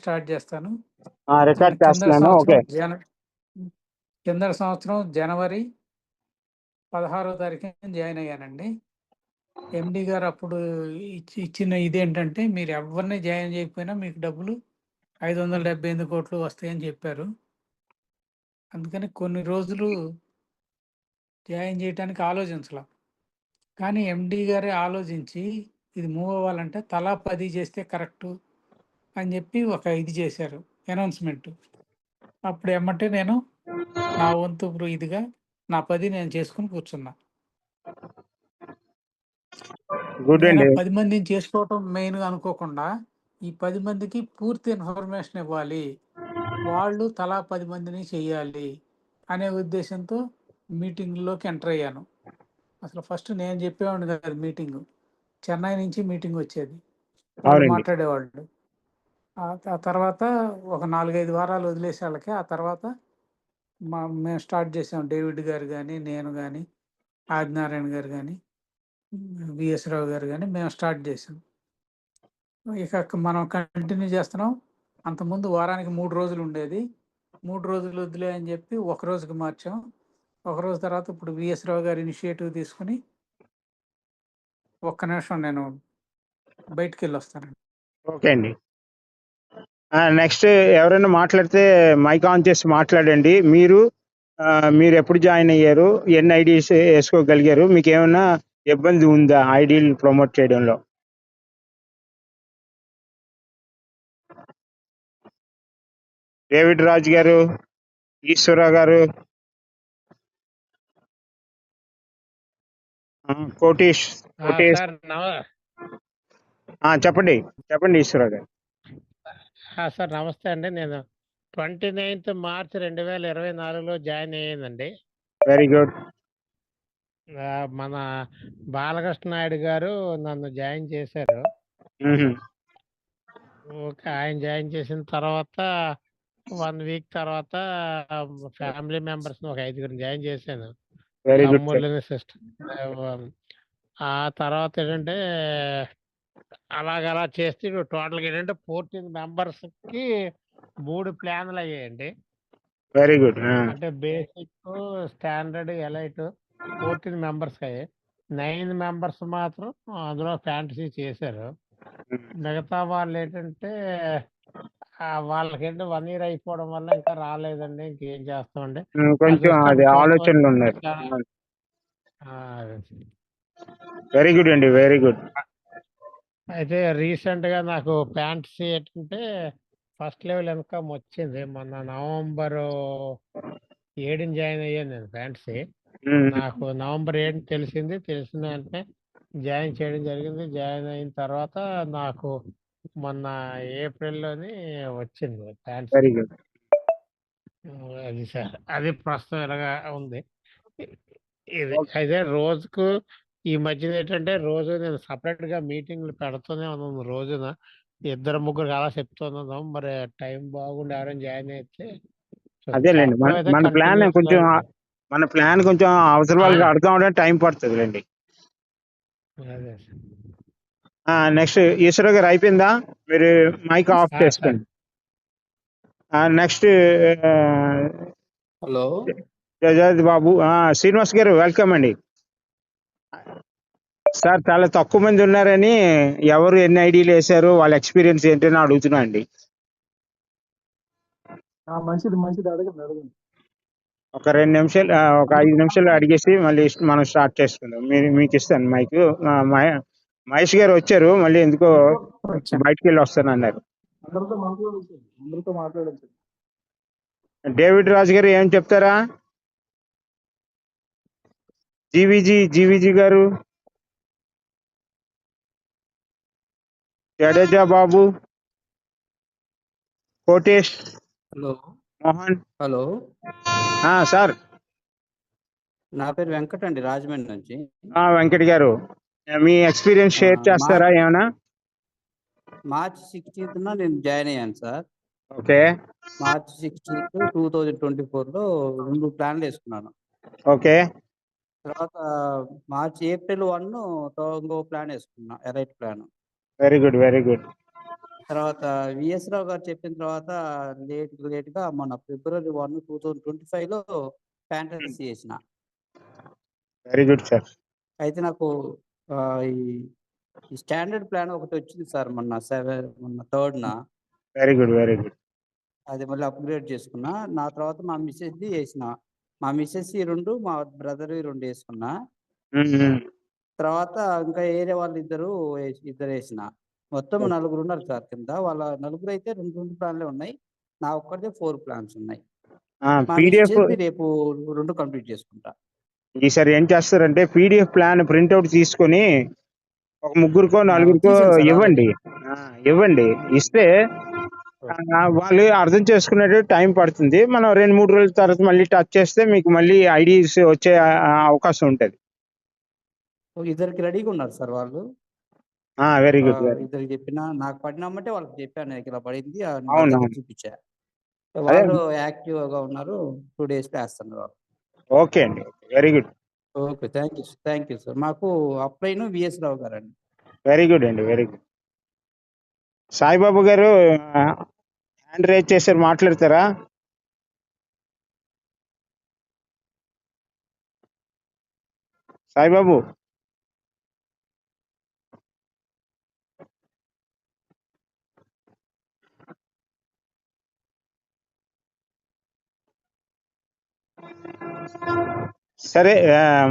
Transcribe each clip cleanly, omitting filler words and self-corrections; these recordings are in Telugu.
స్టార్ట్ చేస్తాను. రికార్డ్ కిందటి చేస్తున్నాను. ఓకే. సంవత్సరం జనవరి 16వ తారీఖున జాయిన్ అయ్యానండి. ఎండి గారు అప్పుడు ఇచ్చిన ఇదేంటంటే, మీరు ఎవరిని జాయిన్ చేయకపోయినా మీకు డబ్బులు 578 కోట్లు వస్తాయని చెప్పారు. అందుకని కొన్ని రోజులు జాయిన్ చేయడానికి ఆలోచించలా. కానీ ఎండి గారే ఆలోచించి ఇది మూవ్ అవ్వాలంటే తలా 10 చేస్తే కరెక్టు అని చెప్పి ఒక ఇది చేశారు, అనౌన్స్మెంట్. అప్పుడు ఏమంటే నేను నా వంతు ఇదిగా నా 10 నేను చేసుకుని కూర్చున్నా. నేను 10 మందిని చేసుకోవటం మెయిన్ అనుకోకుండా ఈ 10 మందికి పూర్తి ఇన్ఫర్మేషన్ ఇవ్వాలి, వాళ్ళు తలా 10 మందిని చెయ్యాలి అనే ఉద్దేశంతో మీటింగ్లోకి ఎంటర్ అయ్యాను. అసలు ఫస్ట్ నేను చెప్పేవాడిని కాదు మీటింగ్, చెన్నై నుంచి మీటింగ్ వచ్చేది, వాళ్ళు మాట్లాడేవాళ్ళు. ఆ తర్వాత ఒక 4-5 వారాలు వదిలేసే వాళ్ళకి ఆ తర్వాత మేము స్టార్ట్ చేసాం. డేవిడ్ గారు కానీ, నేను కానీ, ఆదినారాయణ గారు కానీ, విఎస్ రావు గారు కానీ మేము స్టార్ట్ చేసాం. ఇక మనం కంటిన్యూ చేస్తున్నాం. అంతకుముందు వారానికి 3 రోజులు ఉండేది, 3 రోజులు వద్దులే అని చెప్పి ఒక రోజుకి మార్చాం. ఒక రోజు తర్వాత ఇప్పుడు విఎస్ రావు గారు ఇనిషియేటివ్ తీసుకుని, ఒక్క నిమిషం నేను బయటికి వెళ్ళి వస్తానండి. ఓకే అండి. నెక్స్ట్ ఎవరైనా మాట్లాడితే మైక్ ఆన్ చేసి మాట్లాడండి. మీరు ఎప్పుడు జాయిన్ అయ్యారు, ఎన్ని ఐడీస్ వేసుకోగలిగారు, మీకు ఏమైనా ఇబ్బంది ఉందా ఐడీలు ప్రమోట్ చేయడంలో? డేవిడ్ రాజ్ గారు, ఈశ్వరరావు గారు, కోటేష్ చెప్పండి ఈశ్వరరావు గారు. సార్ నమస్తే అండి. నేను 29th మార్చ్ 2024లో జాయిన్ అయ్యానండి. Very good. మన బాలకృష్ణ నాయుడు గారు నన్ను జాయిన్ చేశారు. ఓకే, ఆయన జాయిన్ చేసిన తర్వాత 1 వీక్ తర్వాత ఫ్యామిలీ మెంబర్స్ ఒక 5గురిని జాయిన్ చేశాను, తమ్ముళ్ళని, సిస్టర్. ఆ తర్వాత ఏంటంటే అలా చేస్తే టోటల్గా ఏంటంటే 14 members కి 3 ప్లాన్లు అయ్యాయండి. Very good. అంటే బేసిక్, స్టాండర్డ్, ఎలైట్ 14 members అయ్యాయి. 9 members మాత్రం అందులో ఫ్యాంటసీ చేశారు. మిగతా వాళ్ళు ఏంటంటే వాళ్ళకేంటి 1 year అయిపోవడం వల్ల ఇంకా రాలేదండి. ఇంకేం చేస్తామండి, కొంచెం ఆలోచనలు ఉన్నాయి. వెరీ గుడ్ అండి, వెరీ గుడ్. అయితే రీసెంట్ గా నాకు ఫ్యాంటసీ ఏంటంటే ఫస్ట్ లెవెల్ ఇన్కమ్ వచ్చింది. మొన్న నవంబర్ 7 జాయిన్ అయ్యాను నేను ఫ్యాంటసీ. నాకు నవంబర్ 7 తెలిసిన వెంటనే జాయిన్ చేయడం జరిగింది. జాయిన్ అయిన తర్వాత నాకు మొన్న ఏప్రిల్లోని వచ్చింది ఫ్యాంటసీ. అది సార్, అది ప్రస్తుతం ఇలాగా ఉంది. ఇది అయితే రోజుకు ఈ మధ్యన ఏంటంటే రోజు నేను సపరేట్ గా మీటింగ్లు పెడుతూనే ఉన్నాను. రోజున 2-3 అలా చెప్తున్నాను. మరి టైం బాగుండి ఎవరైనా జాయిన్ అయితే అదేలేండి, మన ప్లాన్ కొంచెం అవసరం వాళ్ళకి అర్థం అవడానికి టైం పడుతుంది అండి. నెక్స్ట్ ఈశ్వర గారు అయిపోయిందా? మీరు మైక్ ఆఫ్ చేసుకోండి. నెక్స్ట్ హలో జజాద్ బాబు. శ్రీనివాస్ గారు వెల్కమ్ అండి. సార్, చాలా తక్కువ మంది ఉన్నారని ఎవరు ఎన్ని ఐడీలు వేశారు, వాళ్ళ ఎక్స్పీరియన్స్ ఏంటని అడుగుతున్నా అండి. ఒక 2 నిమిషాలు, ఒక 5 నిమిషాలు అడిగేసి మళ్ళీ మనం స్టార్ట్ చేసుకుందాం. మీకు ఇస్తాను మైక్. మహేష్ గారు వచ్చారు, మళ్ళీ ఎందుకో బయటికి వెళ్ళి వస్తాను అన్నారు. డేవిడ్ రాజు గారు ఏం చెప్తారా? జీవీజీ గారు, జడేజా బాబు, Kotesh, hello Mohan. Hello sir, నా పేరు వెంకట్ అండి, రాజమండ్రి నుంచి. వెంకట్ గారు, మీ ఎక్స్పీరియన్స్ షేర్ చేస్తారా ఏమైనా? మార్చ్ 16th నేను జాయిన్ అయ్యాను సార్. ఓకే. మార్చ్ 16th 2024లో 2 ప్లాన్లు వేసుకున్నాను. ఓకే. తర్వాత ఏప్రిల్ 1 ఇంకో ప్లాన్ వేసుకున్నా, elite plan. Very good, very good. తర్వాత విఎస్ రావు గారు చెప్పిన తర్వాత లేట్గా మన February 1, 2025లో ఫ్యాంటసీ చేసిన. Very good sir. అయితే నాకు ఈ స్టాండర్డ్ ప్లాన్ ఒకటి వచ్చింది సార్ మొన్న 3rd very good, very good. అది మళ్ళీ అప్గ్రేడ్ చేసుకున్నా. నా తర్వాత మా మిస్సెస్ది వేసిన. మా మిస్సెస్ 2, మా బ్రదర్ 2 వేసుకున్నా. తర్వాత ఇంకా ఏరే వాళ్ళు ఇద్దరు వేసిన. మొత్తం 4 ఉన్నారు సార్ కింద. వాళ్ళ 4 అయితే 2 ప్లాన్లే ఉన్నాయి. నా ఒక్కడిదే 4 ప్లాన్స్ ఉన్నాయి. మా పీడిఎఫ్ మిస్సెస్ది రేపు 2 కంప్లీట్ చేసుకుంటా. ఈసారి ఏం చేస్తారంటే పీడిఎఫ్ ప్లాన్ ప్రింట్అవుట్ తీసుకొని ఒక ముగ్గురికో నలుగురికో ఇచ్చేసాను సార్ ఇవ్వండి. ఇవ్వండి, ఇస్తే వాళ్ళు అర్థం చేసుకునేట్టు టైం పడుతుంది. మనం 2-3 రోజుల తర్వాత మళ్ళీ టచ్ చేస్తే మీకు మళ్ళీ ఐడియాస్ వచ్చే అవకాశం ఉంటుంది. ఇద్దరికి రెడీగా ఉన్నారు సార్ వాళ్ళు. Very good. ఇద్దరికి చెప్పిన, నాకు పడినామంటే వాళ్ళకి చెప్పాను నాకు ఇలా పడింది అని అవును, దగ్గర అవును. చూపించా. అదే. వాళ్ళు యాక్టివ్గా ఉన్నారు. 2 డేస్లో వేస్తున్నారు వాళ్ళు. ఓకే అండి, very good. Okay, thank you sir. మాకు అప్లైన్ విఎస్ రావు గారు అండి. వెరీ గుడ్ అండి, వెరీ గుడ్. సాయిబాబు గారు హ్యాండ్ రేజ్ చేశారు, మాట్లాడతారా? సాయిబాబు. సరే,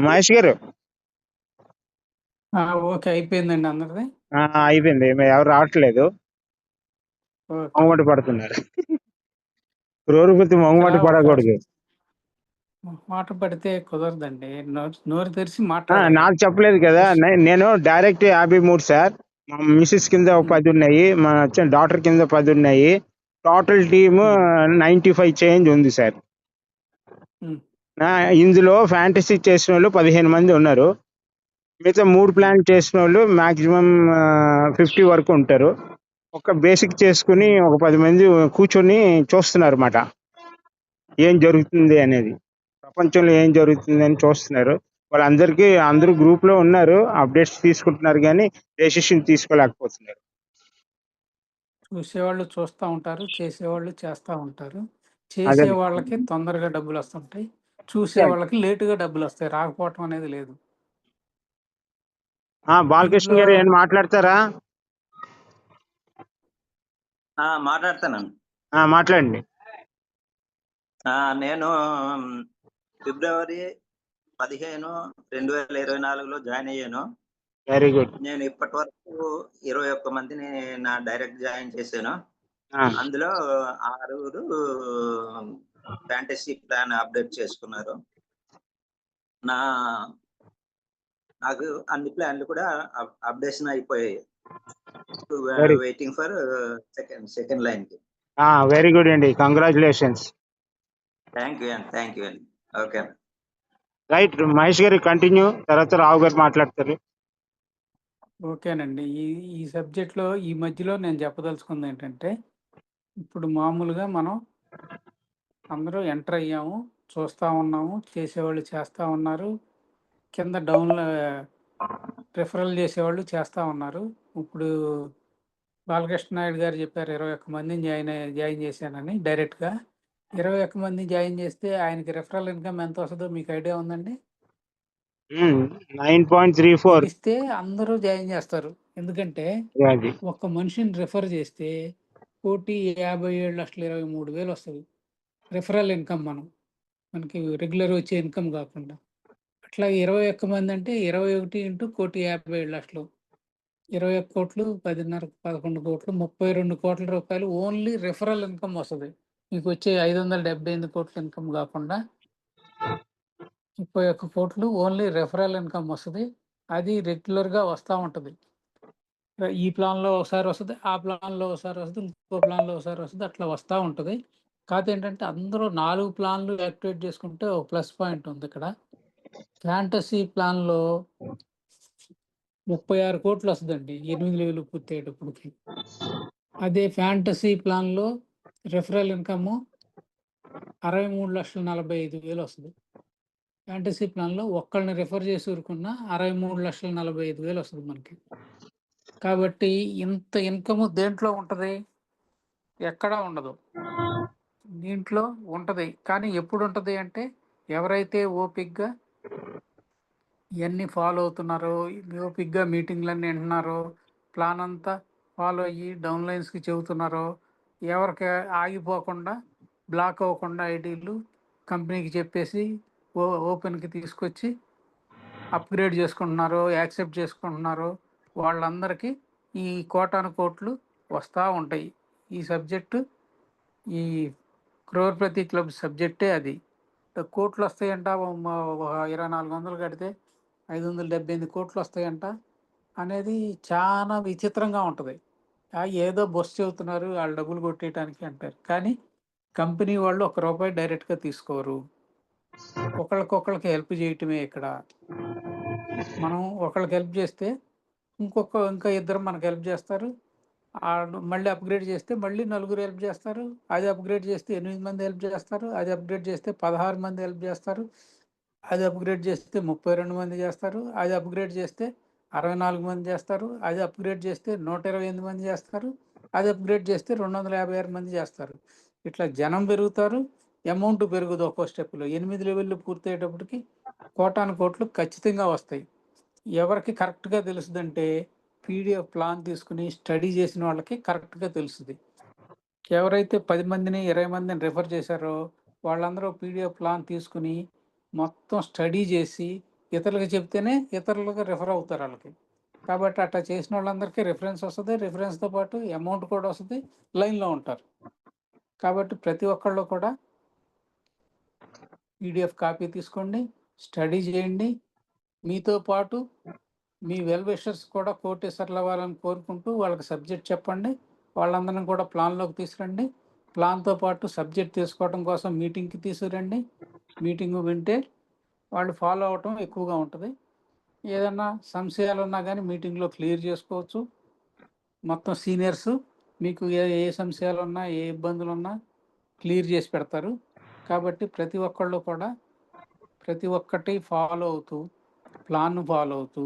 మహేష్ గారు. ఓకే, అయిపోయిందండి అందరిది. అయిపోయింది, ఎవరు రావట్లేదు, ఓకే. మొహమాట పడుతున్నారు. క్రూరపతి మొహమాట పడకూడదు. మాట పడితే కుదరదండి. నోరు తెరిచి మాట్లాడాలి. నాకు చెప్పలేదు కదా, నేను డైరెక్ట్ 53 సార్. మా మిస్సెస్ కింద 10 ఉన్నాయి, మా డాటర్ కింద 10 ఉన్నాయి. టోటల్ టీమ్ 95 చేంజ్ ఉంది సార్. ఇందులో ఫ్యాంటసీ చేసిన వాళ్ళు 15 మంది ఉన్నారు. మిగతా 3 ప్లాన్ చేసిన వాళ్ళు మాక్సిమం 50 వరకు ఉంటారు. ఒక బేసిక్ చేసుకుని ఒక 10 మంది కూర్చొని చూస్తున్నారు అన్నమాట, ఏం జరుగుతుంది అనేది, ప్రపంచంలో ఏం జరుగుతుంది అని చూస్తున్నారు. వాళ్ళందరికీ అందరూ గ్రూప్ లో ఉన్నారు, అప్డేట్స్ తీసుకుంటున్నారు, కానీ డెసిషన్ తీసుకోలేకపోతున్నారు. చూసేవాళ్ళు చూస్తూ ఉంటారు, చేసేవాళ్ళు చేస్తూ ఉంటారు. అదే. చేసే వాళ్ళకి తొందరగా డబ్బులు వస్తుంటాయి, చూసే వాళ్ళకి లేటుగా డబ్బులు వస్తాయి. రాకపోవటం అనేది లేదు. బాలకృష్ణ గారు ఏం మాట్లాడతారా? మాట్లాడతానండి. మాట్లాడండి. నేను February 15, 2024లో జాయిన్ అయ్యాను. Very good. నేను ఇప్పటి వరకు 21 మందిని నా డైరెక్ట్ జాయిన్ చేశాను. అందులో 6 ఫ్యాంటసీ ప్లాన్ అప్డేట్ చేసుకున్నారు. నాకు అన్ని ప్లాన్లు కూడా అప్డేషన్ అయిపోయాయి. వెయిటింగ్ ఫర్ సెకండ్ లైన్ కి. వెరీ గుడ్ అండి, కంగ్రాచులేషన్స్. థ్యాంక్ యూ అండి. ఓకే రైట్, మహేష్ గారు కంటిన్యూ, తర్వాత రావు గారు మాట్లాడతారు. ఓకేనండి. ఈ సబ్జెక్ట్లో ఈ మధ్యలో నేను చెప్పదలుచుకుంది ఏంటంటే, ఇప్పుడు మామూలుగా మనం అందరూ ఎంటర్ అయ్యాము, చూస్తూ ఉన్నాము, చేసేవాళ్ళు చేస్తూ ఉన్నారు, కింద డౌన్లో రిఫరల్ చేసేవాళ్ళు చేస్తూ ఉన్నారు. ఇప్పుడు బాలకృష్ణ నాయుడు గారు చెప్పారు 21 మందిని జాయిన్ చేశానని. డైరెక్ట్గా 21 మందిని జాయిన్ చేస్తే ఆయనకి రిఫరల్ ఇన్కమ్ ఎంత వస్తుందో మీకు ఐడియా ఉందండి? 9.34. తెలిస్తే అందరూ జాయిన్ చేస్తారు. ఎందుకంటే ఒక్క మనిషిని రిఫర్ చేస్తే 1,57,23,000 వస్తుంది రిఫరల్ ఇన్కమ్. మనకి రెగ్యులర్ వచ్చే ఇన్కమ్ కాకుండా. అట్లా 21 మంది అంటే 21 ఇంటూ 1,57,00,000, 21 కోట్లు, 10.5, 11 కోట్లు, 32 కోట్ల రూపాయలు ఓన్లీ రిఫరల్ ఇన్కమ్ వస్తుంది. మీకు వచ్చే 578 కోట్ల ఇన్కమ్ కాకుండా 31 కోట్లు ఓన్లీ రెఫరల్ ఇన్కమ్ వస్తుంది. అది రెగ్యులర్గా వస్తూ ఉంటుంది. ఈ ప్లాన్లో ఒకసారి వస్తుంది, ఆ ప్లాన్లో ఒకసారి వస్తుంది, ఇంకో ప్లాన్లో ఒకసారి వస్తుంది, అట్లా వస్తూ ఉంటుంది. కాకపోతే ఏంటంటే అందరూ 4 ప్లాన్లు యాక్టివేట్ చేసుకుంటే ఒక ప్లస్ పాయింట్ ఉంది ఇక్కడ. ఫ్యాంటసీ ప్లాన్లో 36 కోట్లు వస్తుందండి 8 వేలు పూర్తయ్యేటప్పటికి. అదే ఫ్యాంటసీ ప్లాన్లో రెఫరల్ ఇన్కమ్ 63,45,000 వస్తుంది. ఫ్యాంటసీ ప్లాన్లో ఒక్కళ్ళని రిఫర్ చేసి ఊరుకున్న 63,45,000 వస్తుంది మనకి. కాబట్టి ఇంత ఇన్కమ్ దేంట్లో ఉంటది? ఎక్కడా ఉండదు. దీంట్లో ఉంటది. కానీ ఎప్పుడు ఉంటది అంటే ఎవరైతే ఓపిక్గా ఇవన్నీ ఫాలో అవుతున్నారో, ఓపిక్గా మీటింగ్లన్నీ వింటున్నారో, ప్లాన్ అంతా ఫాలో అయ్యి డౌన్లైన్స్కి చెబుతున్నారో, ఎవరికి ఆగిపోకుండా బ్లాక్ అవ్వకుండా ఐడీలు కంపెనీకి చెప్పేసి ఓపెన్కి తీసుకొచ్చి అప్గ్రేడ్ చేసుకుంటున్నారో, యాక్సెప్ట్ చేసుకుంటున్నారో వాళ్ళందరికీ ఈ కోటాను కోట్లు వస్తూ ఉంటాయి. ఈ సబ్జెక్టు, ఈ క్రోర్‌ప్రతి క్లబ్ సబ్జెక్టే అది. కోట్లు వస్తాయంట, 2400 కడితే 578 కోట్లు వస్తాయంట అనేది చాలా విచిత్రంగా ఉంటుంది. ఏదో బొస్ చెబుతున్నారు, వాళ్ళు డబ్బులు కొట్టేయటానికి అంటారు. కానీ కంపెనీ వాళ్ళు ₹1 డైరెక్ట్గా తీసుకోరు. ఒకళ్ళకొకళ్ళకి హెల్ప్ చేయటమే ఇక్కడ. మనం ఒకళ్ళకి హెల్ప్ చేస్తే ఇంకా ఇద్దరు మనకు హెల్ప్ చేస్తారు. మళ్ళీ అప్గ్రేడ్ చేస్తే మళ్ళీ నలుగురు హెల్ప్ చేస్తారు. అది అప్గ్రేడ్ చేస్తే 8 మంది హెల్ప్ చేస్తారు. అది అప్గ్రేడ్ చేస్తే 16 మంది హెల్ప్ చేస్తారు. అది అప్గ్రేడ్ చేస్తే 32 మంది చేస్తారు. అది అప్గ్రేడ్ చేస్తే 64 మంది చేస్తారు. అది అప్గ్రేడ్ చేస్తే 128 మంది చేస్తారు. అది అప్గ్రేడ్ చేస్తే 256 మంది చేస్తారు. ఇట్లా జనం పెరుగుతారు, అమౌంట్ పెరుగుదు. ఒక్కో స్టెప్లో 8 లెవెల్లు పూర్తయ్యేటప్పటికి కోటాను కోట్లు ఖచ్చితంగా వస్తాయి. ఎవరికి కరెక్ట్గా తెలుసుదంటే పీడిఎఫ్ ప్లాన్ తీసుకుని స్టడీ చేసిన వాళ్ళకి కరెక్ట్గా తెలుస్తుంది. ఎవరైతే 10 మందిని 20 మందిని రిఫర్ చేశారో వాళ్ళందరూ పీడిఎఫ్ ప్లాన్ తీసుకుని మొత్తం స్టడీ చేసి ఇతరులకు చెప్తేనే ఇతరులకు రిఫర్ అవుతారు వాళ్ళకి. కాబట్టి అట్లా చేసిన వాళ్ళందరికీ రిఫరెన్స్ వస్తుంది. రిఫరెన్స్తో పాటు అమౌంట్ కూడా వస్తుంది, లైన్లో ఉంటారు. కాబట్టి ప్రతి ఒక్కళ్ళు కూడా పీడిఎఫ్ కాపీ తీసుకోండి, స్టడీ చేయండి. మీతో పాటు మీ వెల్ విషర్స్ కూడా కోటేశ్వర్లు అవ్వాలని కోరుకుంటూ వాళ్ళకి సబ్జెక్ట్ చెప్పండి. వాళ్ళందరినీ కూడా ప్లాన్లోకి తీసుకురండి. ప్లాన్తో పాటు సబ్జెక్ట్ తీసుకోవడం కోసం మీటింగ్కి తీసుకురండి. మీటింగ్ వింటే వాళ్ళు ఫాలో అవటం ఎక్కువగా ఉంటుంది. ఏదన్నా సంశయాలు ఉన్నా కానీ మీటింగ్లో క్లియర్ చేసుకోవచ్చు. మొత్తం సీనియర్స్ మీకు ఏ సంశయాలు ఉన్నా, ఏ ఇబ్బందులు ఉన్నా క్లియర్ చేసి పెడతారు. కాబట్టి ప్రతి ఒక్కళ్ళు కూడా ప్రతి ఒక్కటి ఫాలో అవుతూ, ప్లాన్ ఫాలో అవుతూ,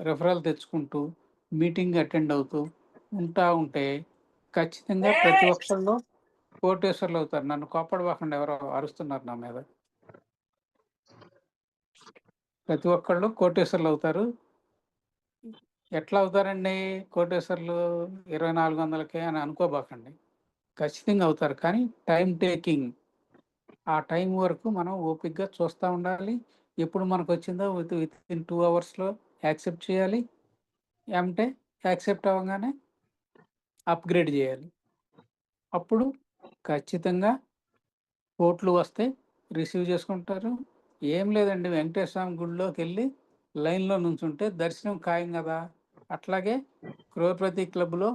రెఫరల్ తెచ్చుకుంటూ, మీటింగ్ అటెండ్ అవుతూ ఉంటే ఖచ్చితంగా ప్రతి ఒక్కళ్ళు కోటేశ్వర్లు అవుతారు. నన్ను కోపడవాకుండా, ఎవరో అరుస్తున్నారు నా మీద. ప్రతి ఒక్కళ్ళు కోటేశ్వర్లు అవుతారు. ఎట్లా అవుతారండి కోటేశ్వర్లు 2400కే అని అనుకోబాకండి. ఖచ్చితంగా అవుతారు. కానీ టైం టేకింగ్. ఆ టైం వరకు మనం ఓపికగా చూస్తూ ఉండాలి. ఎప్పుడు మనకు వచ్చిందో వితిన్ 2 అవర్స్లో యాక్సెప్ట్ చేయాలి. ఏమంటే యాక్సెప్ట్ అవ్వగానే అప్గ్రేడ్ చేయాలి. అప్పుడు ఖచ్చితంగా కోట్లు వస్తే రిసీవ్ చేసుకుంటారు. ఏం లేదండి, వెంకటేశ్వర స్వామి గుడిలోకి వెళ్ళి లైన్లో నుంచుంటే దర్శనం ఖాయం కదా. అట్లాగే క్రోర్‌ప్రతి క్లబ్లో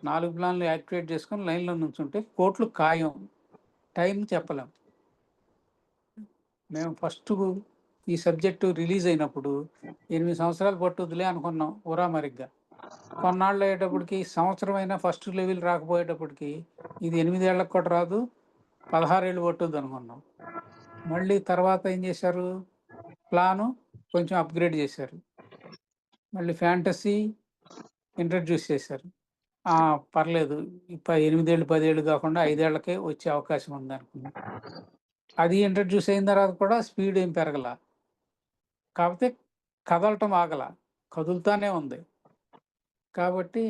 4 ప్లాన్లు యాక్టివేట్ చేసుకొని లైన్లో నుంచుంటే కోట్లు ఖాయం. టైం చెప్పలేం. మేము ఫస్ట్ ఈ సబ్జెక్టు రిలీజ్ అయినప్పుడు 8 సంవత్సరాలు పట్టుద్దులే అనుకున్నాం ఉరామరిగ్గా. కొన్నాళ్ళు అయ్యేటప్పటికి సంవత్సరం అయినా ఫస్ట్ లెవెల్ రాకపోయేటప్పటికి ఇది 8 ఏళ్ళకి కూడా రాదు, 16 ఏళ్ళు పట్టుద్ది అనుకున్నాం. మళ్ళీ తర్వాత ఏం చేశారు, ప్లాను కొంచెం అప్గ్రేడ్ చేశారు. మళ్ళీ ఫ్యాంటసీ ఇంట్రడ్యూస్ చేశారు. పర్లేదు, 8 ఏళ్ళు 10 ఏళ్ళు కాకుండా 5 ఏళ్ళకే వచ్చే అవకాశం ఉంది అనుకున్నాం. అది ఇంట్రడ్యూస్ అయిన తర్వాత కూడా స్పీడ్ ఏం పెరగల. కాకపోతే కదలటం ఆగల, కదులుతానే ఉంది. కాబట్టి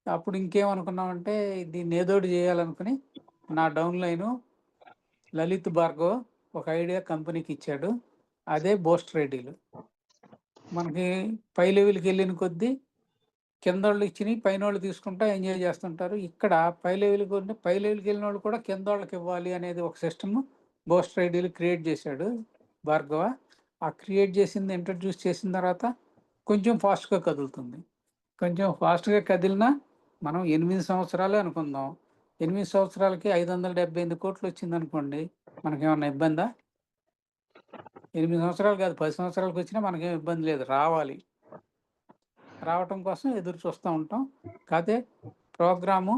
అప్పుడు ఇంకేమనుకున్నామంటే దీన్ని ఏదోటి చేయాలనుకుని నా డౌన్లైను లలిత్ భార్గవ్ ఒక ఐడియా కంపెనీకి ఇచ్చాడు. అదే బూస్టర్ ఐడీలు. మనకి పై లెవెల్కి వెళ్ళిన కొద్దీ కిందోళ్ళు ఇచ్చినవి పైనోళ్ళు తీసుకుంటా ఎంజాయ్ చేస్తుంటారు. ఇక్కడ పై లెవెల్కి వెళ్ళిన వాళ్ళు కూడా కిందోళ్ళకి ఇవ్వాలి అనేది ఒక సిస్టమ్ బూస్టర్ ఐడీలు క్రియేట్ చేశాడు భార్గవ. ఆ క్రియేట్ చేసింది ఇంట్రడ్యూస్ చేసిన తర్వాత కొంచెం ఫాస్ట్గా కదులుతుంది. కొంచెం ఫాస్ట్గా కదిలినా మనం 8 సంవత్సరాలే అనుకుందాం. 8 సంవత్సరాలకి 578 కోట్లు వచ్చింది అనుకోండి, మనకేమన్నా ఇబ్బందా? 8 సంవత్సరాలు కాదు, 10 సంవత్సరాలకు వచ్చినా మనకేం ఇబ్బంది లేదు. రావటం కోసం ఎదురు చూస్తూ ఉంటాం. కాకపోతే ప్రోగ్రాము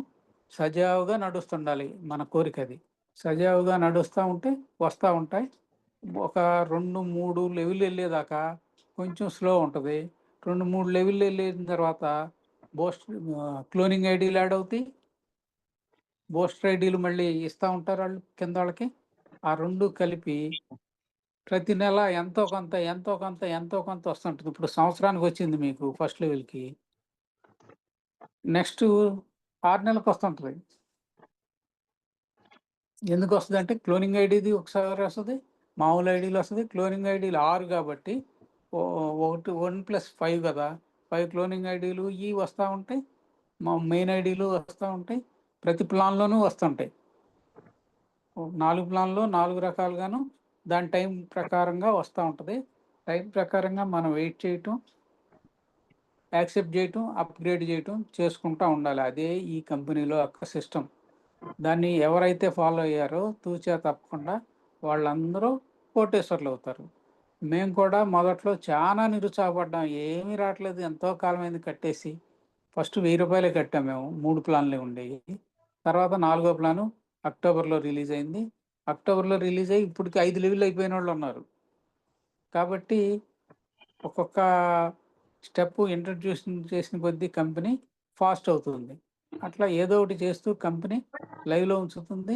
సజావుగా నడుస్తుండాలి. మన కోరిక అది. సజావుగా నడుస్తూ ఉంటే వస్తూ ఉంటాయి. ఒక 2-3 లెవెల్ వెళ్ళేదాకా కొంచెం స్లో ఉంటుంది. 2-3 లెవెల్ వెళ్ళిన తర్వాత క్లోనింగ్ ఐడీలు యాడ్ అవుతాయి. బూస్టర్ ఐడీలు మళ్ళీ ఇస్తూ ఉంటారు వాళ్ళు కింద వాళ్ళకి. ఆ 2 కలిపి ప్రతి నెల ఎంతో కొంత వస్తుంటుంది. ఇప్పుడు సంవత్సరానికి వచ్చింది మీకు ఫస్ట్ లెవెల్కి, నెక్స్ట్ 6 నెలలకు వస్తుంటుంది. ఎందుకు వస్తుంది అంటే క్లోనింగ్ ఐడీది ఒకసారి వస్తుంది, మామూలు ఐడీలు వస్తుంది. క్లోనింగ్ ఐడీలు 6 కాబట్టి 1+5 కదా, 5 క్లోనింగ్ ఐడీలు వస్తూ ఉంటాయి, మా మెయిన్ ఐడీలు వస్తూ ఉంటాయి. ప్రతి ప్లాన్లోనూ వస్తుంటాయి. 4 ప్లాన్లో 4 రకాలుగాను దాని టైం ప్రకారంగా వస్తూ ఉంటుంది. టైం ప్రకారంగా మనం వెయిట్ చేయటం, యాక్సెప్ట్ చేయటం, అప్గ్రేడ్ చేయటం చేసుకుంటూ ఉండాలి. అదే ఈ కంపెనీలో యొక్క సిస్టమ్. దాన్ని ఎవరైతే ఫాలో అయ్యారో తూచా తప్పకుండా వాళ్ళందరూ కోటేశ్వర్లు అవుతారు. మేము కూడా మొదట్లో చాలా నిరుత్సాహపడ్డాం. ఏమీ రావట్లేదు, ఎంతో కాలమైంది కట్టేసి. ఫస్ట్ 1000 రూపాయలే కట్టాం మేము, 3 ప్లాన్లే ఉండేవి. తర్వాత 4వ ప్లాను అక్టోబర్లో రిలీజ్ అయింది. అక్టోబర్లో రిలీజ్ అయ్యి ఇప్పటికి 5 లెవెల్ అయిపోయిన వాళ్ళు ఉన్నారు. కాబట్టి ఒక్కొక్క స్టెప్ ఇంట్రడ్యూస్ చేసిన కొద్దీ కంపెనీ ఫాస్ట్ అవుతుంది. అట్లా ఏదో ఒకటి చేస్తూ కంపెనీ లైవ్లో ఉంచుతుంది.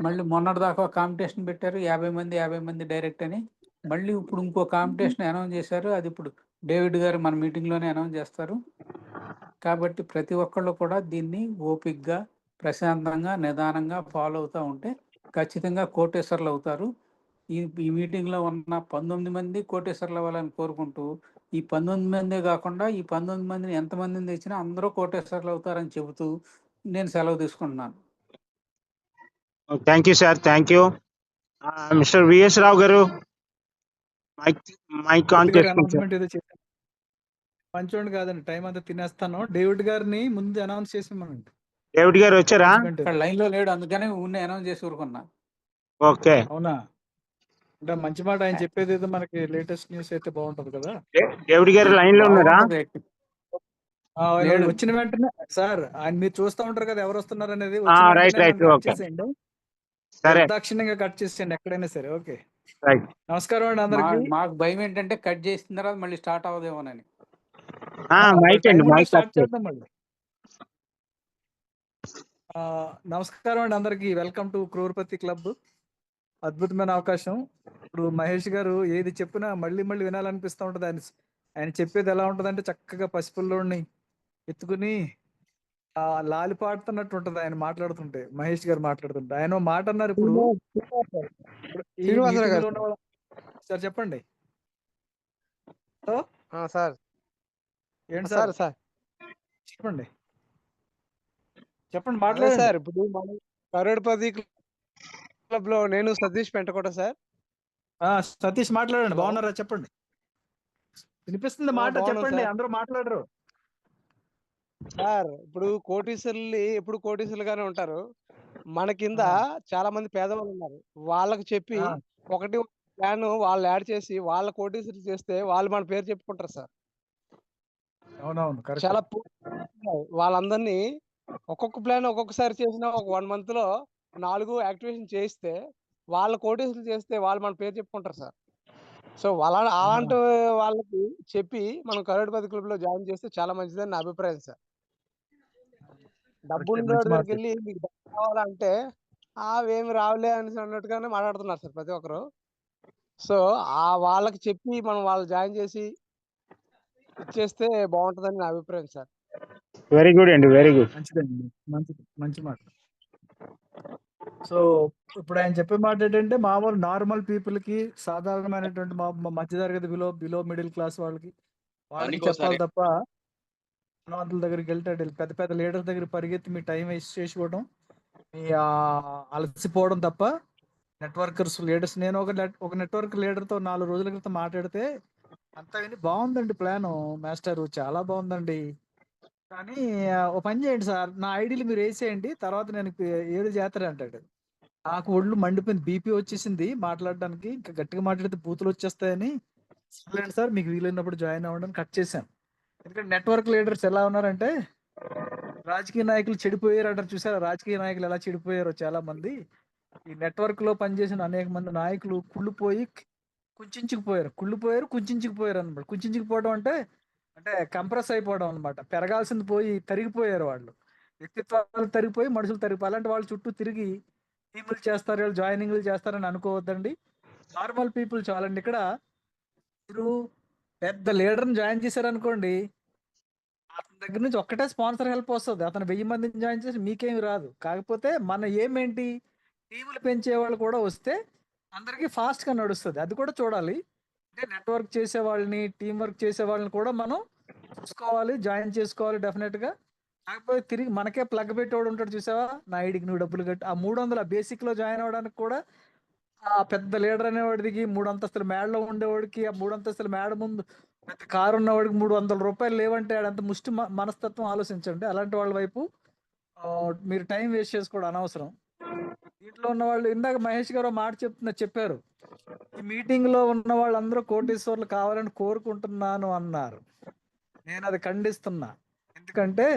మళ్ళీ మొన్నటిదాకా కాంపిటీషన్ పెట్టారు, 50 మంది డైరెక్ట్ అని. మళ్ళీ ఇప్పుడు ఇంకో కాంపిటీషన్ అనౌన్స్ చేశారు. అది ఇప్పుడు డేవిడ్ గారు మన మీటింగ్లోనే అనౌన్స్ చేస్తారు. కాబట్టి ప్రతి ఒక్కళ్ళు కూడా దీన్ని ఓపిక్గా, ప్రశాంతంగా, నిదానంగా ఫాలో అవుతూ ఉంటే ఖచ్చితంగా కోటేశ్వర్లు అవుతారు. ఈ మీటింగ్లో ఉన్న 19 మంది కోటేశ్వర్లు అవ్వాలని కోరుకుంటూ, ఈ 19 మందే కాకుండా ఈ 19 మందిని ఎంతమందిని తెచ్చినా అందరూ కోటేశ్వర్లు అవుతారని చెబుతూ నేను సెలవు తీసుకుంటున్నాను. Thank you sir, thank you. Mister VS Rao గారు, మైక్ ఆన్ చేసుకుంటారు. అనౌన్స్మెంట్ ఏదో చేశాను, మంచోండి కాదండి, టైం అంతా తినేస్తాను. డేవిడ్ గారిని ముందు అనౌన్స్ చేసామనండి. డేవిడ్ గారు వచ్చారా? ఇక్కడ లైన్లో లేడు, అందుకని ఉన్నే అనౌన్స్ చేసి ఊరుకున్నా. ఓకే, అవునా? అంటే మంచి మాట, ఆయన చెప్పేది ఏదో మనకి లేటెస్ట్ న్యూస్ అయితే బాగుంటది కదా. డేవిడ్ గారు లైన్ లో ఉన్నారా? వచ్చిన వెంటనే సార్, ఆయన మీరు చూస్తూ ఉంటారు కదా ఎవరు వస్తున్నారు అనేది. రైట్ రైట్, ఓకే, సరే, దాక్షిణ్యంగా కట్ చేసేయండి ఎక్కడైనా సరే. Okay, right. నమస్కారం అండి అందరికి. మాకు భయం ఏంటంటే కట్ చేసిన తర్వాత మళ్ళీ స్టార్ట్ అవ్వదేమోనని. మైక్ అండి, మైక్ స్టార్ట్ చేద్దాం మళ్ళీ. నమస్కారం అండి అందరికి, వెల్కమ్ టు క్రోర్పతి క్లబ్. అద్భుతమైన అవకాశం. ఇప్పుడు మహేష్ గారు ఏది చెప్పినా మళ్ళీ మళ్ళీ వినాలనిపిస్తూ ఉంటుంది. ఆయన చెప్పేది ఎలా ఉంటదంటే చక్కగా పసిపిల్లోడిని ఎత్తుకుని లాలి పాడుతున్నట్టు ఉంటుంది ఆయన మాట్లాడుతుంటే, మహేష్ గారు మాట్లాడుతుంటే. ఆయన మాట అన్నారు ఇప్పుడు, సార్ చెప్పండి. సార్ ఏంటి సార్ చెప్పండి, చెప్పండి, మాట్లాడండి సార్. ఇప్పుడు మన కరోడ్పతి క్లబ్ లో నేను సతీష్ పెంటకోట సార్. సతీష్ మాట్లాడండి. బాగున్నారా? చెప్పండి, వినిపిస్తుంది మాట, చెప్పండి. అందరూ మాట్లాడరు సార్. ఇప్పుడు కోటీశ్వరులు ఎప్పుడు కోటీశ్వరులుగానే ఉంటారు. మన కింద చాలా మంది పేదవాళ్ళు ఉన్నారు. వాళ్ళకి చెప్పి ఒకటి ప్లాన్ వాళ్ళు యాడ్ చేసి వాళ్ళ కోటీశ్వరులు చేస్తే వాళ్ళు మన పేరు చెప్పుకుంటారు సార్. అవునవును, చాలా వాళ్ళందరినీ ఒక్కొక్క ప్లాన్ ఒక్కొక్కసారి చేసిన ఒక 1 month లో 4 యాక్టివేషన్ చేయిస్తే వాళ్ళ కోటీశ్వరులు చేస్తే వాళ్ళు మన పేరు చెప్పుకుంటారు సార్. సో అలాంటి వాళ్ళకి చెప్పి మనం కరోడ్పతి క్లబ్ లో జాయిన్ చేస్తే చాలా మంచిదని నా అభిప్రాయం సార్. డబ్బు దగ్గరికి వెళ్ళి మీకు డబ్బు కావాలంటే ఏమి రావులే అని అన్నట్టుగానే మాట్లాడుతున్నారు సార్ ప్రతి ఒక్కరు. సో వాళ్ళకి చెప్పి మనం వాళ్ళు జాయిన్ చేసి ఇచ్చేస్తే బాగుంటుందని నా అభిప్రాయం సార్. వెరీ గుడ్ అండి, వెరీ గుడ్. మంచిదండి, మంచి మాట. సో ఇప్పుడు ఆయన చెప్పే మాట ఏంటంటే మామూలు నార్మల్ పీపుల్ కి, సాధారణమైనటువంటి మధ్యతరగతి బిలో మిడిల్ క్లాస్ వాళ్ళకి చెప్పాలి తప్ప ధనవంతుల దగ్గరికి వెళ్తే పెద్ద పెద్ద లీడర్స్ దగ్గర పరిగెత్తి మీ టైం వేస్ట్ చేసుకోవడం, మీ అలసిపోవడం తప్ప నెట్వర్కర్స్ లీడర్స్. నేను ఒక నెట్వర్క్ లీడర్తో 4 రోజుల క్రితం మాట్లాడితే అంతా విని బాగుందండి ప్లాను మాస్టర్, చాలా బాగుందండి, కానీ ఓ పని చేయండి సార్, నా ఐడీలు మీరు వేసేయండి, తర్వాత నేను 7 చేస్తాను అంటాడు. నాకు ఒళ్ళు మండిపోయింది, బీపీ వచ్చేసింది మాట్లాడడానికి. ఇంకా గట్టిగా మాట్లాడితే బూతులు వచ్చేస్తాయని, సర్లేండి సార్ మీకు వీలైనప్పుడు జాయిన్ అవ్వడం కట్ చేశాను. ఎందుకంటే నెట్వర్క్ లీడర్స్ ఎలా ఉన్నారంటే, రాజకీయ నాయకులు చెడిపోయారు అంటారు చూసారా, రాజకీయ నాయకులు ఎలా చెడిపోయారో చాలా మంది. ఈ నెట్వర్క్ లో పనిచేసిన అనేక మంది నాయకులు కుళ్ళిపోయి కుంచుకుపోయారు అనమాట. కుంచుకుపోవడం అంటే అంటే కంప్రెస్ అయిపోవడం అనమాట. పెరగాల్సింది పోయి తరిగిపోయారు వాళ్ళు. వ్యక్తిత్వాలు తరిగిపోయి మనుషులు తరిగిపోయి అలాంటి వాళ్ళు చుట్టూ తిరిగి టీములు చేస్తారు, వీళ్ళు జాయినింగ్లు చేస్తారని అనుకోవద్దండి. నార్మల్ పీపుల్ చాలండి. ఇక్కడ మీరు పెద్ద లీడర్ని జాయిన్ చేశారనుకోండి, అతని దగ్గర నుంచి ఒక్కటే స్పాన్సర్ హెల్ప్ వస్తుంది. అతను 1000 మందిని జాయిన్ చేసి మీకేమి రాదు. కాకపోతే మన ఏమేంటి, టీములు పెంచే వాళ్ళు కూడా వస్తే అందరికీ ఫాస్ట్గా నడుస్తుంది. అది కూడా చూడాలి. అంటే నెట్వర్క్ చేసే వాళ్ళని, టీం వర్క్ చేసే వాళ్ళని కూడా మనం చూసుకోవాలి, జాయిన్ చేసుకోవాలి డెఫినెట్గా. కాకపోతే తిరిగి మనకే ప్లగ్ పెట్టేవాడు ఉంటాడు చూసావా, నా ఐడికి నువ్వు డబ్బులు కట్టి ఆ 300 బేసిక్ లో జాయిన్ అవ్వడానికి కూడా ఆ పెద్ద లీడర్ అనేవాడికి 3 అంతస్తుల మేడలో ఉండేవాడికి, ఆ 3 అంతస్తుల మేడ ముందు పెద్ద కారు ఉన్నవాడికి 300 రూపాయలు లేవంటే ఆడంత ముష్టి మనస్తత్వం ఆలోచించండి. అలాంటి వాళ్ళ వైపు మీరు టైం వేస్ట్ చేసుకోవడం అనవసరం. దీంట్లో ఉన్న వాళ్ళు ఇందాక మహేష్ గారు మాట చెప్పారు, ఈ మీటింగ్ లో ఉన్న వాళ్ళందరూ కోటీశ్వర్లు కావాలని కోరుకుంటున్నాను అన్నారు. నేను అది ఖండిస్తున్నా. ఎందుకంటే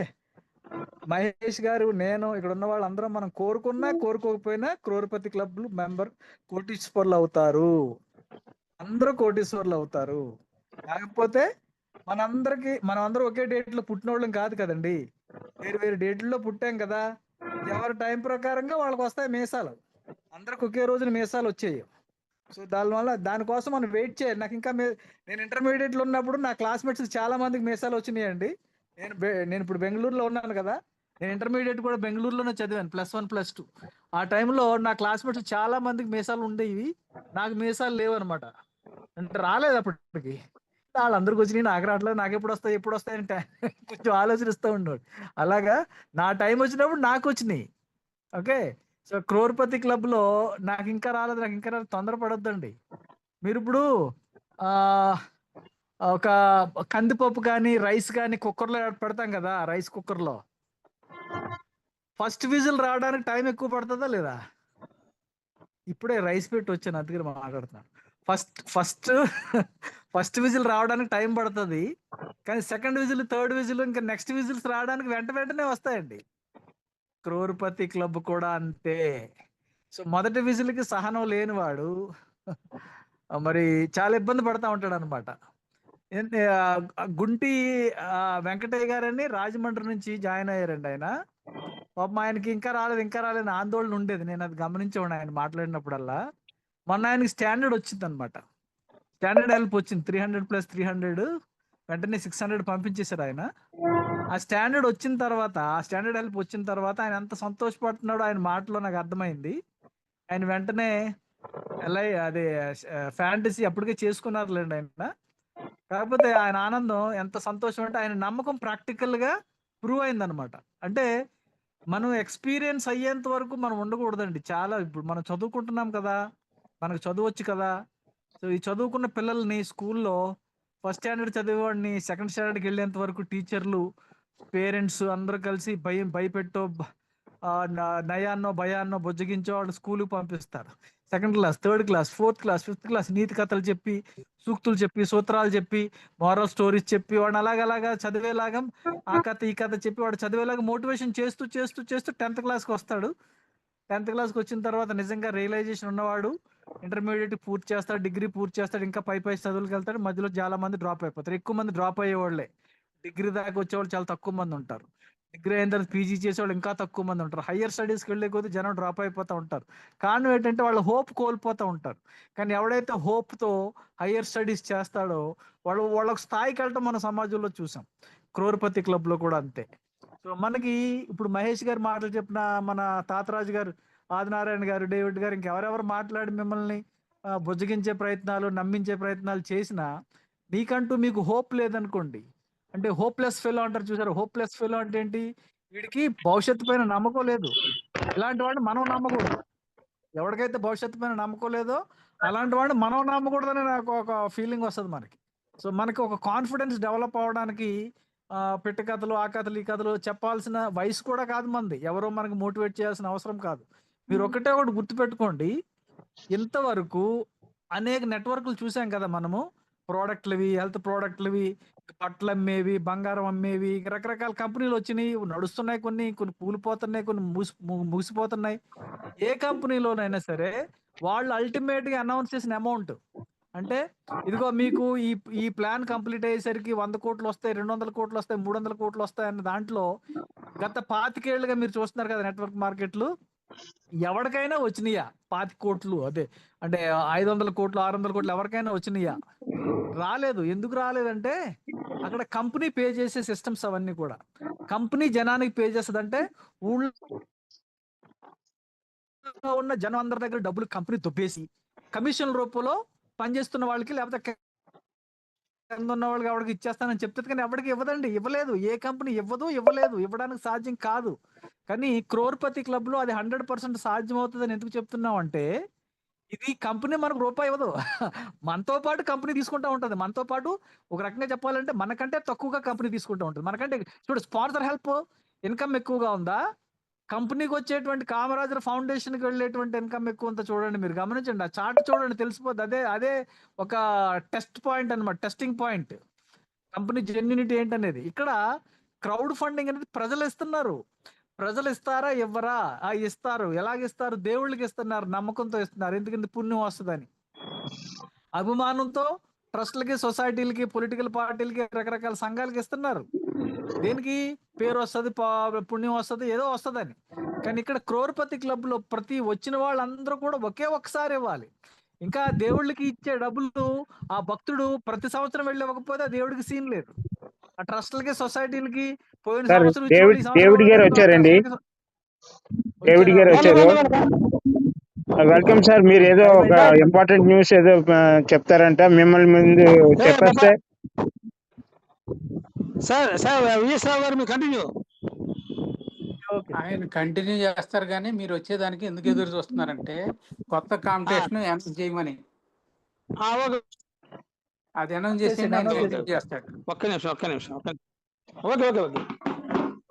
మహేష్ గారు, నేను, ఇక్కడ ఉన్న వాళ్ళందరం మనం కోరుకున్నా కోరుకోకపోయినా క్రోర్పతి క్లబ్ మెంబర్ కోటీశ్వర్లు అవుతారు. అందరూ కోటీశ్వర్లు అవుతారు. కాకపోతే మనం అందరూ ఒకే డేట్ లో పుట్టినోళ్ళం కాదు కదండి. వేరు వేరు డేట్లలో పుట్టాం కదా. ఎవరి టైం ప్రకారంగా వాళ్ళకి వస్తాయి మీసాలు. అందరికి ఒకే రోజున మీసాలు వచ్చాయి. సో దానికోసం మనం వెయిట్ చేయాలి. నాకు ఇంకా నేను ఇంటర్మీడియట్ లో ఉన్నప్పుడు నా క్లాస్మేట్స్ చాలా మందికి మీసాలు వచ్చినాయండి. నేను ఇప్పుడు బెంగళూరులో ఉన్నాను కదా. నేను ఇంటర్మీడియట్ కూడా బెంగళూరులోనే చదివాను, +1 +2. ఆ టైంలో నా క్లాస్మేట్స్ చాలా మందికి మీసాలు ఉండేవి, నాకు మీసాలు లేవు అనమాట. అంటే రాలేదు అప్పటికి. వాళ్ళందరికి వచ్చినాయి, నాకు రావట్లేదు. నాకు ఎప్పుడు వస్తాయంటే కొంచెం ఆలోచనిస్తూ ఉండేవాడు. అలాగా నా టైం వచ్చినప్పుడు నాకు వచ్చినాయి. ఓకే. సో క్రోర్పతి క్లబ్ లో నాకు ఇంకా రాలేదు, తొందరపడొద్దండి. మీరు ఇప్పుడు ఆ ఒక కందిపప్పు కానీ రైస్ కానీ కుక్కర్లో పెడతాం కదా, రైస్ కుక్కర్లో ఫస్ట్ విజిల్ రావడానికి టైం ఎక్కువ పడుతుందా లేదా? ఇప్పుడే రైస్ పెట్టి వచ్చాను, అందుకని మాట్లాడుతున్నాను. ఫస్ట్ విజిల్ రావడానికి టైం పడుతుంది, కానీ సెకండ్ విజిల్, థర్డ్ విజిల్, ఇంకా నెక్స్ట్ విజిల్స్ రావడానికి వెంటనే వస్తాయండి. క్రోర్పతి క్లబ్ కూడా అంతే. సో మొదటి విజిల్కి సహనం లేనివాడు మరి చాలా ఇబ్బంది పడతా ఉంటాడు అనమాట. గుంటి వెంకటయ్య గారని రాజమండ్రి నుంచి జాయిన్ అయ్యారండి ఆయన. పాపం ఆయనకి ఇంకా రాలేదు ఆందోళన ఉండేది. నేను అది గమనించేవాడిని ఆయన మాట్లాడినప్పుడల్లా. మొన్న ఆయనకి స్టాండర్డ్ వచ్చింది అనమాట. స్టాండర్డ్ హెల్ప్ వచ్చింది 300 + 300, వెంటనే 600 పంపించేశారు ఆయన. ఆ స్టాండర్డ్ హెల్ప్ వచ్చిన తర్వాత ఆయన ఎంత సంతోషపడుతున్నాడో ఆయన మాటలో నాకు అర్థమైంది. ఆయన వెంటనే అదే ఫ్యాంటసీ అప్పటికే చేసుకున్నారులేండి ఆయన. కాకపోతే ఆయన ఆనందం ఎంత సంతోషం అంటే ఆయన నమ్మకం ప్రాక్టికల్ గా ప్రూవ్ అయిందనమాట. అంటే మనం ఎక్స్పీరియన్స్ అయ్యేంత వరకు మనం ఉండకూడదండి. చాలా ఇప్పుడు మనం చదువుకుంటున్నాం కదా, మనకు చదువచ్చు కదా. సో ఈ చదువుకున్న పిల్లల్ని స్కూల్లో ఫస్ట్ స్టాండర్డ్ చదివేవాడిని సెకండ్ స్టాండర్డ్కి వెళ్ళేంత వరకు టీచర్లు, పేరెంట్స్ అందరూ కలిసి భయపెట్టో నయాన్నో భయాన్నో బుజ్జగించో వాళ్ళు స్కూల్కి పంపిస్తారు. Second class, third class, fourth class, fifth class నీతి కథలు చెప్పి, సూక్తులు చెప్పి, సూత్రాలు చెప్పి, మారల్ స్టోరీస్ చెప్పి వాడిని అలాగలాగా చదివేలాగా, ఆ కథ ఈ కథ చెప్పి వాడు చదివేలాగా మోటివేషన్ చేస్తూ 10th క్లాస్కి వస్తాడు. 10th క్లాస్కి వచ్చిన తర్వాత నిజంగా రియలైజేషన్ ఉన్నవాడు ఇంటర్మీడియట్ పూర్తి చేస్తాడు, డిగ్రీ పూర్తి చేస్తాడు, ఇంకా పై చదువులకు వెళ్తాడు. మధ్యలో చాలా మంది డ్రాప్ అయిపోతారు. ఎక్కువ మంది డ్రాప్ అయ్యేవాళ్ళే. డిగ్రీ దాకా వచ్చేవాళ్ళు చాలా తక్కువ మంది ఉంటారు. డిగ్రీ అయిన తర్వాత పీజీ చేసేవాళ్ళు ఇంకా తక్కువ మంది ఉంటారు. హయ్యర్ స్టడీస్కి వెళ్ళే కొద్దీ జనం డ్రాప్ అయిపోతూ ఉంటారు. కారణం ఏంటంటే వాళ్ళు హోప్ కోల్పోతూ ఉంటారు. కానీ ఎవడైతే హోప్తో హయ్యర్ స్టడీస్ చేస్తాడో వాళ్ళకి స్థాయికి వెళ్ళటం మన సమాజంలో చూసాం. క్రోర్పతి క్లబ్లో కూడా అంతే. సో మనకి ఇప్పుడు మహేష్ గారు మాటలు చెప్పిన, మన తాతరాజు గారు, ఆదినారాయణ గారు, డేవిడ్ గారు, ఇంకెవరెవరు మాట్లాడి మిమ్మల్ని బుజ్జగించే ప్రయత్నాలు, నమ్మించే ప్రయత్నాలు చేసినా మీకు హోప్ లేదనుకోండి, అంటే హోప్లెస్ ఫెలో అంటారు చూసారు. హోప్లెస్ ఫెలో అంటే ఏంటి? వీడికి భవిష్యత్తు పైన నమ్మకం లేదు. ఇలాంటి వాడిని మనం నమ్మకూడదు. ఎవరికైతే భవిష్యత్తు పైన నమ్మకం లేదో అలాంటి వాడిని మనం నమ్మకూడదని నాకు ఒక ఫీలింగ్ వస్తుంది మనకి. సో మనకి ఒక కాన్ఫిడెన్స్ డెవలప్ అవ్వడానికి పిట్ట కథలు, ఆ కథలు, ఈ కథలు చెప్పాల్సిన వయసు కూడా కాదు మంది. ఎవరో మనకు మోటివేట్ చేయాల్సిన అవసరం కాదు. మీరు ఒకటి గుర్తుపెట్టుకోండి, ఇంతవరకు అనేక నెట్వర్క్లు చూసాం కదా మనము. ప్రోడక్ట్లవి, హెల్త్ ప్రోడక్ట్లవి, బట్టలు అమ్మేవి, బంగారం అమ్మేవి, రకరకాల కంపెనీలు వచ్చినాయి, నడుస్తున్నాయి. కొన్ని కూలిపోతున్నాయి, కొన్ని ముగిసిపోతున్నాయి. ఏ కంపెనీలోనైనా సరే వాళ్ళు అల్టిమేట్ గా అనౌన్స్ చేసిన అమౌంట్ అంటే ఇదిగో మీకు ఈ ప్లాన్ కంప్లీట్ అయ్యేసరికి 100 కోట్లు వస్తాయి, 200 కోట్లు వస్తాయి, 300 కోట్లు వస్తాయి అన్న దాంట్లో గత 25 ఏళ్లుగా మీరు చూస్తున్నారు కదా నెట్వర్క్ మార్కెట్లు, ఎవరికైనా వచ్చినాయా 25 కోట్లు? అదే అంటే 500 కోట్లు, 600 కోట్లు ఎవరికైనా వచ్చినాయా? రాలేదు. ఎందుకు రాలేదంటే అక్కడ కంపెనీ పే చేసే సిస్టమ్స్ అవన్నీ కూడా. కంపెనీ జనానికి పే చేస్తుందంటే ఊళ్ళో ఉన్న జనం అందరి దగ్గర డబ్బులు కంపెనీ దొబ్బేసి కమిషన్ రూపంలో పనిచేస్తున్న వాళ్ళకి, లేకపోతే కింద ఉన్న వాళ్ళకి ఎవరికి ఇచ్చేస్తానని చెప్తుంది, కానీ ఎవరికి ఇవ్వదండి. ఇవ్వలేదు. ఏ కంపెనీ ఇవ్వలేదు, ఇవ్వడానికి సాధ్యం కాదు. కానీ క్రోర్పతి క్లబ్ లో అది 100% సాధ్యం అవుతుందని ఎందుకు చెప్తున్నాం అంటే, ఇది కంపెనీ మనకు రూపాయి ఇవ్వదు. మనతో పాటు కంపెనీ తీసుకుంటా ఉంటుంది. మనతో పాటు ఒక రకంగా చెప్పాలంటే మనకంటే తక్కువగా కంపెనీ తీసుకుంటూ ఉంటుంది. మనకంటే చూడు, స్పాన్సర్ హెల్ప్ ఇన్కమ్ ఎక్కువగా ఉందా, కంపెనీకి వచ్చేటువంటి కామరాజర్ ఫౌండేషన్కి వెళ్ళేటువంటి ఇన్కమ్ ఎక్కువ ఉందా? చూడండి, మీరు గమనించండి, ఆ చార్ట్ చూడండి, తెలిసిపోద్ది. అదే ఒక టెస్ట్ పాయింట్ అనమాట, టెస్టింగ్ పాయింట్ కంపెనీ జెన్యూనిటీ ఏంటనేది. ఇక్కడ క్రౌడ్ ఫండింగ్ అనేది ప్రజలు ఇస్తున్నారు. ప్రజలు ఇస్తారా ఇవ్వరా? ఇస్తారు. ఎలాగిస్తారు? దేవుళ్ళకి ఇస్తున్నారు, నమ్మకంతో ఇస్తున్నారు. ఎందుకంటే పుణ్యం వస్తుందని. అభిమానంతో ట్రస్ట్లకి, సొసైటీలకి, పొలిటికల్ పార్టీలకి, రకరకాల సంఘాలకి ఇస్తున్నారు. దేనికి? పేరు వస్తుంది, పుణ్యం వస్తుంది, ఏదో వస్తుందని. కానీ ఇక్కడ క్రోర్పతి క్లబ్ లో ప్రతి వచ్చిన వాళ్ళందరూ కూడా ఒకే ఒక్కసారి ఇవ్వాలి. ఇంకా దేవుళ్ళకి ఇచ్చే డబ్బులు ఆ భక్తుడు ప్రతి సంవత్సరం వెళ్ళి ఇవ్వకపోతే ఆ దేవుడికి సీన్ లేదు. ఆ ట్రస్ట్లకి, సొసైటీలకి పోయిన సార్ సంవత్సరం ఇచ్చేవాళ్ళు ఈ సంవత్సరం డేవిడ్ గారు ఇవ్వలేదు. ఆ వచ్చారండి. ట్రస్ట్లకి డేవిడ్ గారు వచ్చారు. Welcome sir. మీరు ఏదో ఒక ఇంపార్టెంట్ న్యూస్ ఏదో చెప్తారంట, మిమ్మల్ని ముందు చెప్పేస్తే. ఆయన కంటిన్యూ చేస్తారు, కానీ మీరు వచ్చేదానికి ఎందుకు ఎదురు చూస్తున్నారంటే కొత్త కాంపిటీషన్ అనౌన్స్ చేయమని. అది అనౌన్స్ చేసి చేస్తాడు. ఒక్క నిమిషం.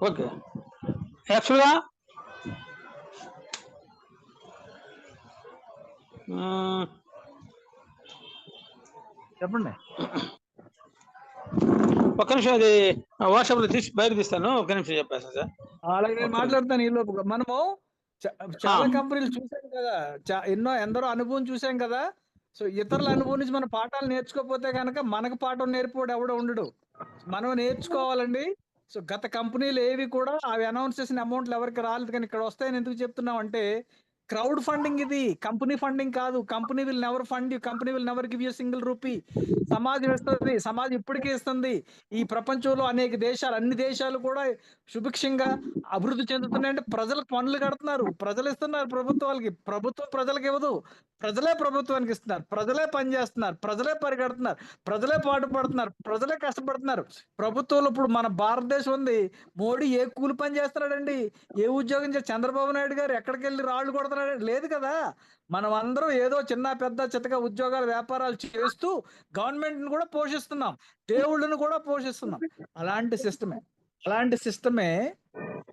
ఓకే యాక్చువల్గా చెప్పండి. ఒక్క నిమిషం, అది వాట్సాప్ లో తీసి బయట తీస్తాను. ఒక్క నిమిషం చెప్పేస్తాను సార్. అలాగే నేను మాట్లాడతాను ఈ లోపు. మనము చాలా కంపెనీలు చూసాం కదా, ఎందరో అనుభవం చూసాం కదా. సో ఇతరుల అనుభవం నుంచి మన పాఠాలు నేర్చుకోకపోతే కనుక మనకు పాఠం నేర్పుకోవడం ఎవడో ఉండడు. మనం నేర్చుకోవాలండి. సో గత కంపెనీలు ఏవి కూడా అవి అనౌన్స్ చేసిన అమౌంట్లు ఎవరికి రాలేదు, కానీ ఇక్కడ వస్తాయని ఎందుకు చెప్తున్నాం అంటే, క్రౌడ్ ఫండింగ్ ఇది, కంపెనీ ఫండింగ్ కాదు. Company will never fund you, company will never give you single rupee. సమాజం ఇస్తుంది, సమాజం ఇప్పటికే ఇస్తుంది. ఈ ప్రపంచంలో అనేక దేశాలు, అన్ని దేశాలు కూడా సుభిక్షంగా అభివృద్ధి చెందుతున్నాయంటే ప్రజలకు పన్నులు కడుతున్నారు, ప్రజలు ఇస్తున్నారు ప్రభుత్వాలకి. ప్రభుత్వం ప్రజలకు ఇవ్వదు, ప్రజలే ప్రభుత్వానికి ఇస్తున్నారు. ప్రజలే పని చేస్తున్నారు, ప్రజలే పరిగెడుతున్నారు, ప్రజలే పాటుపడుతున్నారు, ప్రజలే కష్టపడుతున్నారు. ప్రభుత్వంలో ఇప్పుడు మన భారతదేశం ఉంది, మోడీ ఏ కూలి పని చేస్తున్నాడండి? ఏ ఉద్యోగం చంద్రబాబు నాయుడు గారు ఎక్కడికి వెళ్ళి రాళ్ళు కొడుతున్నాడు? లేదు కదా. మనం అందరం ఏదో చిన్న పెద్ద చితక ఉద్యోగాలు, వ్యాపారాలు చేస్తూ గవర్నమెంట్ ని కూడా పోషిస్తున్నాం, దేవుళ్ళను కూడా పోషిస్తున్నాం. అలాంటి సిస్టమే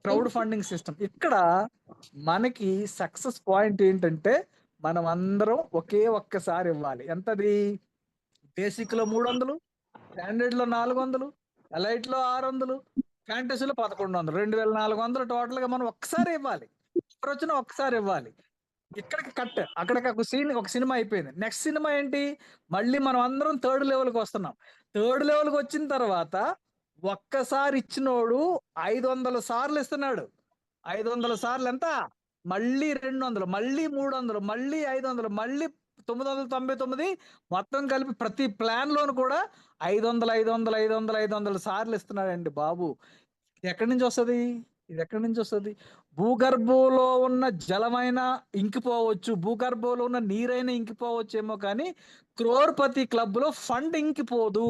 క్రౌడ్ ఫండింగ్ సిస్టమ్. ఇక్కడ మనకి సక్సెస్ పాయింట్ ఏంటంటే, మనం అందరం ఒకే ఒక్కసారి ఇవ్వాలి. ఎంతది? బేసిక్ లో 300, స్టాండర్డ్ లో 400, ఎలైట్ లో 600, ఫ్యాంటసీలో 1100, 2400 టోటల్ గా మనం ఒక్కసారి ఇవ్వాలి. ఎవరు వచ్చినా ఒక్కసారి ఇవ్వాలి. ఇక్కడికి కట్, అక్కడికి ఒక సినిమా అయిపోయింది. నెక్స్ట్ సినిమా ఏంటి? మళ్ళీ మనం అందరం థర్డ్ లెవెల్కి వస్తున్నాం. థర్డ్ లెవెల్కి వచ్చిన తర్వాత ఒక్కసారి ఇచ్చినోడు 500 సార్లు ఇస్తున్నాడు. 500 సార్లు ఎంత? మళ్ళీ 200, మళ్ళీ 300, మళ్ళీ 500, మళ్ళీ 999, మొత్తం కలిపి ప్రతి ప్లాన్ లోను కూడా 500 సార్లు ఇస్తున్నాడండి బాబు. ఇది ఎక్కడి నుంచి వస్తుంది? భూగర్భంలో ఉన్న జలమైన ఇంకిపోవచ్చు, భూగర్భంలో ఉన్న నీరైనా ఇంకిపోవచ్చేమో, కానీ క్రోర్పతి క్లబ్ లో ఫండ్ ఇంకిపోదు.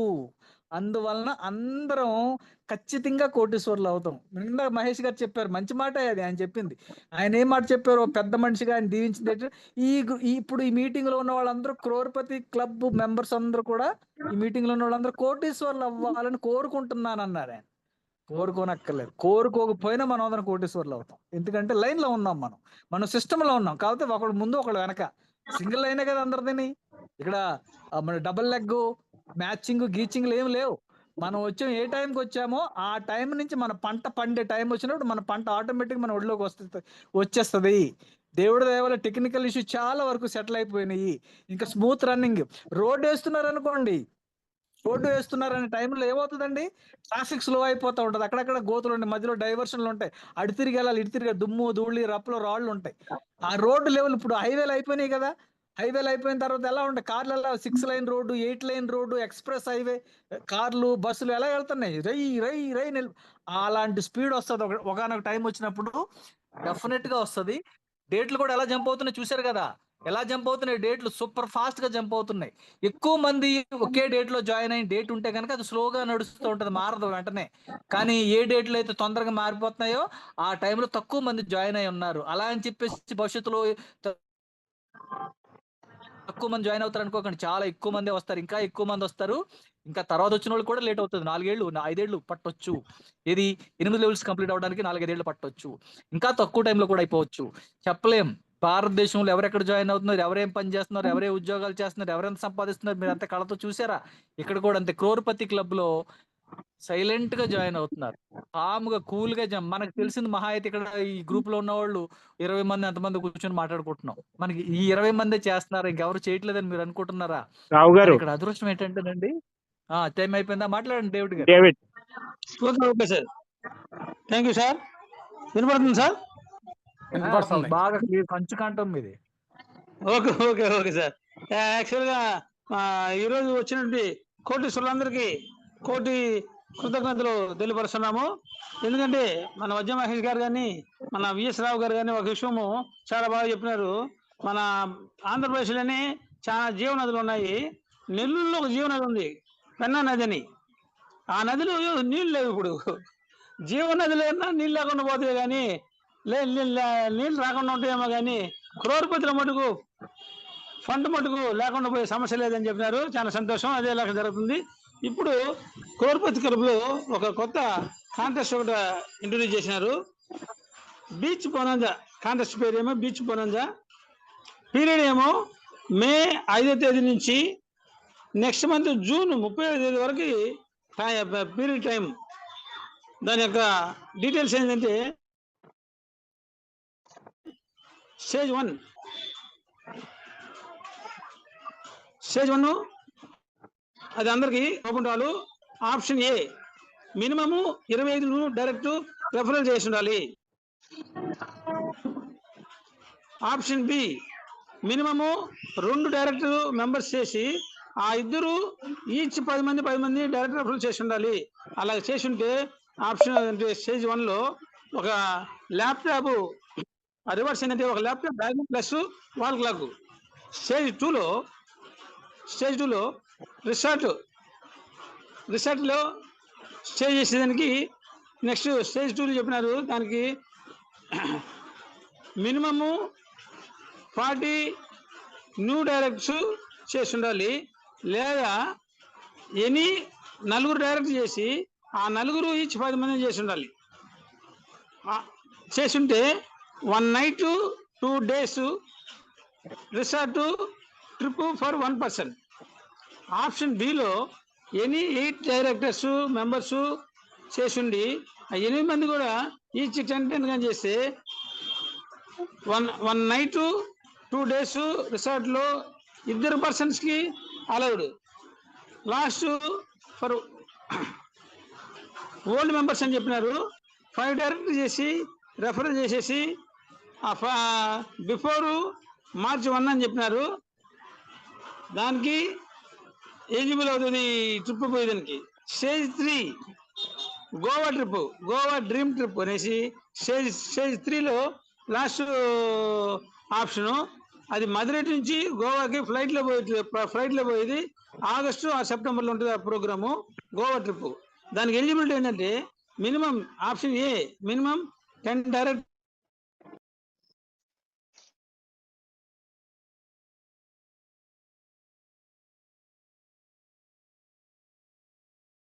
అందువలన అందరం ఖచ్చితంగా కోటీశ్వర్లు అవుతాం. ఇందాక మహేష్ గారు చెప్పారు, మంచి మాట అది ఆయన చెప్పింది. ఆయన ఏం మాట చెప్పారు? పెద్ద మనిషిగా ఆయన దీవించింది. ఇప్పుడు ఈ మీటింగ్ లో ఉన్న వాళ్ళందరూ క్రోర్పతి క్లబ్ మెంబర్స్ అందరూ కూడా, ఈ మీటింగ్ లో ఉన్న వాళ్ళందరూ కోటీశ్వర్లు అవ్వాలని కోరుకుంటున్నానన్నారు ఆయన. కోరుకోనక్కర్లేదు, కోరుకోకపోయినా మనం అందరం కోటీశ్వర్లు అవుతాం. ఎందుకంటే లైన్ లో ఉన్నాం, మనం సిస్టమ్ లో ఉన్నాం. కాకపోతే ఒకళ్ళు ముందు ఒకళ్ళు వెనక, సింగిల్ లైనే కదా అందరిదని. ఇక్కడ మన డబుల్ లెగ్, మ్యాచింగ్, గీచింగ్లు ఏమి లేవు. మనం ఏ టైంకి వచ్చామో ఆ టైం నుంచి మన పంట పండే టైం వచ్చినప్పుడు మన పంట ఆటోమేటిక్ మన ఒడిలోకి వచ్చేస్తుంది. దేవుడి దయ వల్ల టెక్నికల్ ఇష్యూ చాలా వరకు సెటిల్ అయిపోయినాయి. ఇంకా స్మూత్ రన్నింగ్. రోడ్డు వేస్తున్నారు అనుకోండి, రోడ్డు వేస్తున్నారనే టైంలో ఏమవుతుందండి, ట్రాఫిక్ స్లో అయిపోతూ ఉంటుంది. అక్కడక్కడ గోతులు ఉంటాయి, మధ్యలో డైవర్షన్లు ఉంటాయి, అటు తిరిగి వెళ్ళాలి, ఇటు తిరిగి దుమ్ము ధూళి రప్పలు రాళ్ళు ఉంటాయి. ఆ రోడ్డు లెవెల్ ఇప్పుడు హైవేలు అయిపోయినాయి కదా, హైవేలు అయిపోయిన తర్వాత ఎలా ఉంటాయి, కార్లు ఎలా 6 line road, 8 line road, express highway, కార్లు బస్సులు ఎలా వెళ్తున్నాయి, రై రై రై అలాంటి స్పీడ్ వస్తుంది. ఒకనొక టైం వచ్చినప్పుడు డెఫినెట్ గా వస్తుంది. డేట్లు కూడా ఎలా జంప్ అవుతున్నాయి చూశారు కదా, ఎలా జంప్ అవుతున్నాయి, డేట్లు సూపర్ ఫాస్ట్ గా జంప్ అవుతున్నాయి. ఎక్కువ మంది ఒకే డేట్ లో జాయిన్ అయిన డేట్ ఉంటే కనుక అది స్లోగా నడుస్తూ ఉంటుంది, మారదు వెంటనే. కానీ ఏ డేట్లు అయితే తొందరగా మారిపోతున్నాయో ఆ టైంలో తక్కువ మంది జాయిన్ అయి ఉన్నారు. అలా అని చెప్పేసి భవిష్యత్తులో తక్కువ మంది జాయిన్ అవుతారు అనుకోకండి, చాలా ఎక్కువ మంది వస్తారు, ఇంకా ఎక్కువ మంది వస్తారు. ఇంకా తర్వాత వచ్చిన వాళ్ళు కూడా లేట్ అవుతుంది, 4 ఏళ్ళు 5 ఏళ్ళు పట్టొచ్చు. ఇది 8 లెవెల్స్ కంప్లీట్ అవడానికి 4-5 ఏళ్ళు పట్టొచ్చు, ఇంకా తక్కువ టైంలో కూడా అయిపోవచ్చు, చెప్పలేం. భారతదేశంలో ఎవరెక్కడ జాయిన్ అవుతున్నారు, ఎవరేం పని చేస్తున్నారు, ఎవరే ఉద్యోగాలు చేస్తున్నారు, ఎవరెంత సంపాదిస్తున్నారు, మీరు అంత కళతో చూసారా. ఇక్కడ కూడా అంతే, క్రోర్పతి క్లబ్ లో సైలెంట్ గా జాయిన్ అవుతున్నారు, కామ్గా కూల్ గా మనకు తెలిసింది మహా అయితే ఇక్కడ ఈ గ్రూప్ లో ఉన్న వాళ్ళు 20 మంది అంతమంది కూర్చొని మాట్లాడుకుంటున్నాం. మనకి ఈ 20 మందే చేస్తున్నారు, ఇంకెవరు చేయట్లేదని మీరు అనుకుంటున్నారా. రావు గారు, ఇక్కడ అదృష్టం ఏంటంటేనండి, టైం అయిపోయిందా, మాట్లాడండి డేవిడ్ గారు. David. Okay sir, thank you sir. వినపడుతుంది సార్? బాగా క్లియర్, కంచు కంఠం మీది. Okay okay okay sir. యాక్చువల్గా ఈరోజు వచ్చినటువంటి కోటీశ్వరులందరికీ కోటి కృతజ్ఞతలు తెలియపరుస్తున్నాము. ఎందుకంటే మన వజ్ర మహేష్ గారు కానీ, మన విఎస్ రావు గారు కానీ ఒక విషయము చాలా బాగా చెప్పినారు. మన ఆంధ్రప్రదేశ్లోనే చాలా జీవనదులు ఉన్నాయి. నెల్లూరులో ఒక జీవనది ఉంది, పెన్నా నది అని. ఆ నదిలో నీళ్ళు లేవు ఇప్పుడు. జీవనది లేదన్నా నీళ్ళు లేకుండా పోతాయి, కానీ నీళ్ళు రాకుండా ఉంటాయేమో, కానీ క్రోర్పతిలో మటుకు ఫండ్ మటుకు లేకుండా పోయే సమస్య లేదని చెప్పినారు. చాలా సంతోషం, అదే లాగా జరుగుతుంది. ఇప్పుడు క్రోర్పతి క్లబ్లో ఒక కొత్త కాంటెస్ట్ ఒకటి ఇంట్రొడ్యూస్ చేసినారు. బీచ్ బొనాంజా కాంటెస్ట్ పేరు ఏమో బీచ్ బొనాంజా. పీరియడ్ ఏమో మే 5వ తేదీ నుంచి నెక్స్ట్ మంత్ జూన్ 30వ తేదీ వరకు పీరియడ్ టైం. దాని యొక్క డీటెయిల్స్ ఏంటంటే స్టేజ్ 1 అది అందరికి ఓపెన్ రాలు. Option A minimum 25 direct referral చేసి ఉండాలి. Option B minimum 2 direct members చేసి ఆ ఇద్దరు ఈచ్ 10 మంది డైరెక్ట్ రెఫరల్ చేసి ఉండాలి. అలా చేసి ఉంటే ఆప్షన్ అంటే స్టేజ్ 1లో ఒక ల్యాప్టాప్, రివర్స్ ఏంటంటే ఒక laptop bag plus wall clock. Stage 2లో రిసార్ట్లో స్టే చేసేదానికి నెక్స్ట్ స్టేజ్ 2లో చెప్పినారు. దానికి మినిమము 40 న్యూ డైరెక్ట్స్ చేసి ఉండాలి, లేదా ఎనీ 4 డైరెక్ట్ చేసి ఆ 4 ఈచ్ 10 మంది చేసి ఉండాలి. చేసి ఉంటే 1 night 2 days resort trip for 1 person. Option below any 8 directors members చేసిండి ఆ 8 మంది కూడా ఈచ్ 10 గా చేస్తే 1 నైట్ 2 days రిసార్ట్లో 2 persons కి allowed. Last for old members అని చెప్పినారు. 5 డైరెక్ట్ చేసి రెఫర్ చేసేసి బిఫోర్ మార్చ్ 1 అని చెప్పినారు. దానికి ఎలిజిబుల్ అవుతుంది ట్రిప్ పోయేదానికి. స్టేజ్ 3 గోవా డ్రీమ్ ట్రిప్ అనేసి స్టేజ్ 3లో లాస్ట్ ఆప్షను. అది మదురై నుంచి గోవాకి ఫ్లైట్లో పోయేది. ఆగస్టు సెప్టెంబర్లో ఉంటుంది ఆ ప్రోగ్రాము, గోవా ట్రిప్. దానికి ఎలిజిబిలిటీ ఏంటంటే minimum option A minimum 10 direct